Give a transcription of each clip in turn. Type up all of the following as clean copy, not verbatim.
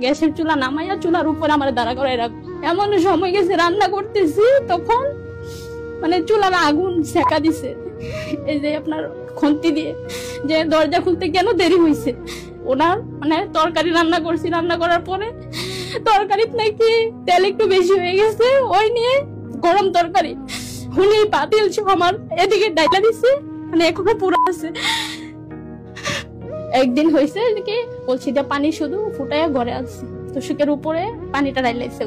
গ্যাসের চুলা নামাইয়া চুলার উপরে আমার দাঁড়া করে রাখবো। এমন সময় গেছে রান্না করতেছি, তখন মানে চুলার আগুন সেকা দিছে, এই যে আপনার খন্তি দিয়ে, যে দরজা খুলতে কেন দেরি হয়েছে। ওনার মানে তরকারি রান্না করছি, রান্না করার পরে তরকারিতে নাকি তেল একটু বেশি হয়ে গেছে, ওই নিয়ে গরম তরকারি উনি পাতিল আমার এদিকে ডাইলা দিছে, মানে এখনো পুরো আছে। একদিন হয়েছে কি বলছি যে পানি শুধু ফুটাইয়া ঘরে আছে, তোষকের উপরে পানিটা ঢাইলাইছে,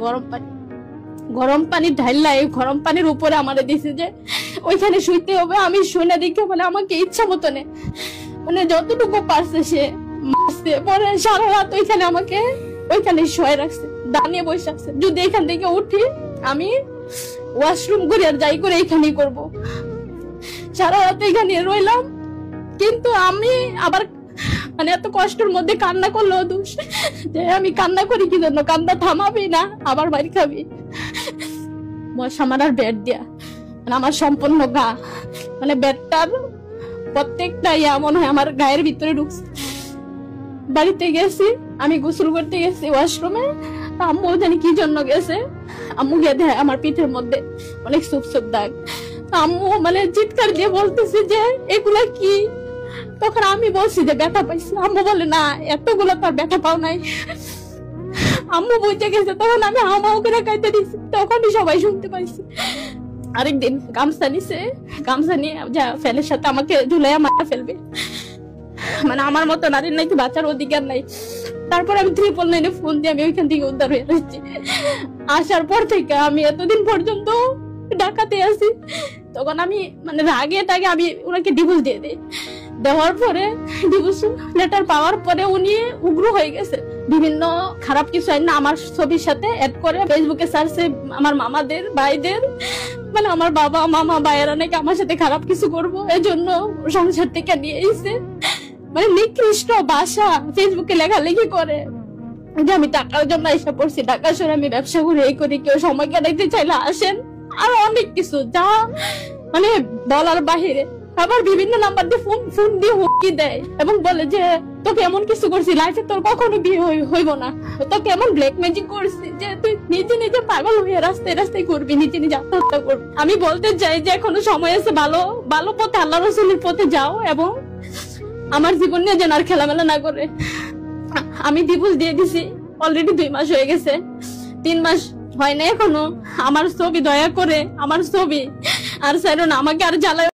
গরম পানি ঢাইলা এই গরম পানির উপরে আমারে দিছে যে ওইখানে শুইতে হবে। আমি শুনে দেখে মানে আমাকে ইচ্ছা মতো নেই, মানে যতটুকু পারছে সে মারছে। পরে সারা রাত ওইখানে আমাকে ওইখানে শুয়ে রাখছে, দাঁড়িয়ে বসে রাখছে, যদি এখান থেকে উঠি আমি ওয়াশরুম করে আর যাই করে এখানেই করবো। সারা রাত এখানে রইলাম, কিন্তু আমি আবার মানে এত কষ্টের মধ্যে কান্না করলো দোষ, যে আমি কান্না করি কি জন্য, কান্না থামাবি না আবার বাড়ি খাবি। আমার আর বেড দিয়া মানে আমার সম্পূর্ণ গা, মানে বেডটার প্রত্যেকটা মনে হয় আমার গায়ের ভিতরে ঢুকছে। বাড়িতে গেছি, আমি গোসল করতে গেছি ওয়াশরুমে, আম্মু জানি কি জন্য গেছে, আম্মু গিয়ে দেয় আমার পিঠের মধ্যে অনেক সুপ সুপ দাগ। আম্মু মানে চিৎকার দিয়ে বলতেছে যে এগুলা কি। তখন আমি বলছি যে ব্যথা পাইছি, আম্মু বলে না এতগুলো তার ব্যথা পাও নাই। আম্মু বুঝে গেছে, তখন আমি হামাও করে কাইতে দিচ্ছি, তখনই সবাই শুনতে পাইছি। আরেকদিন গামছা নিছে, গামছা নিয়ে যা ফ্যানের সাথে আমাকে ঝুলাইয়া মারা ফেলবে, মানে আমার মতো নারীর নাকি বাঁচার অধিকার নাই। তারপর আমি 999 ফোন দিয়ে আমি ওইখান থেকে উদ্ধার হয়ে আসছি। আসার পর থেকে আমি এতদিন পর্যন্ত ঢাকাতে আছি। তখন আমি মানে রাগে টাগে আমি ওনাকে ডিভোর্স দিয়ে দিই। দেওয়ার পরে ডিভোর্স লেটার পাওয়ার পরে উনি উগ্র হয়ে গেছে, বিভিন্ন খারাপ কিছু না আমার ছবির সাথে অ্যাড করে ফেসবুকে সার্চে আমার মামাদের ভাইদের, মানে আমার বাবা মামা ভাইয়েরা নাকি আমার সাথে খারাপ কিছু করবো, এজন্য সংসার থেকে নিয়ে এসে মানে নিকৃষ্ট ভাষা ফেসবুকে লেখালেখি করে যে আমি টাকার জন্য এসে পড়ছি, টাকা সরে আমি ব্যবসা করে এই করি, কেউ সময় কাটাইতে চাইলে আসেন, আর অনেক কিছু যা মানে বলার বাহিরে। আবার বিভিন্ন নাম্বার দিয়ে ফোন দিয়ে হুমকি দেয় এবং বলে যে তোকে এমন কিছু করছি লাইফে তোর কখনো বিয়ে হইব না, তোকে এমন ব্ল্যাক ম্যাজিক করছি যে তুই নিজে নিজে পাগল হয়ে রাস্তায় রাস্তায় করবি, নিজে নিজে আত্মহত্যা করবি। আমি বলতে চাই যে এখনো সময় আছে, ভালো ভালো পথে আল্লাহ রাসূলের পথে যাও এবং আমার জীবন নিয়ে যেন আর খেলামেলা না করে। আমি ডিভোর্স দিয়ে দিছি, অলরেডি 2 মাস হয়ে গেছে, 3 মাস হয় না এখনো। আমার ছবি দয়া করে, আমার ছবি আর ছাড়ো না, আমাকে আর জ্বালায়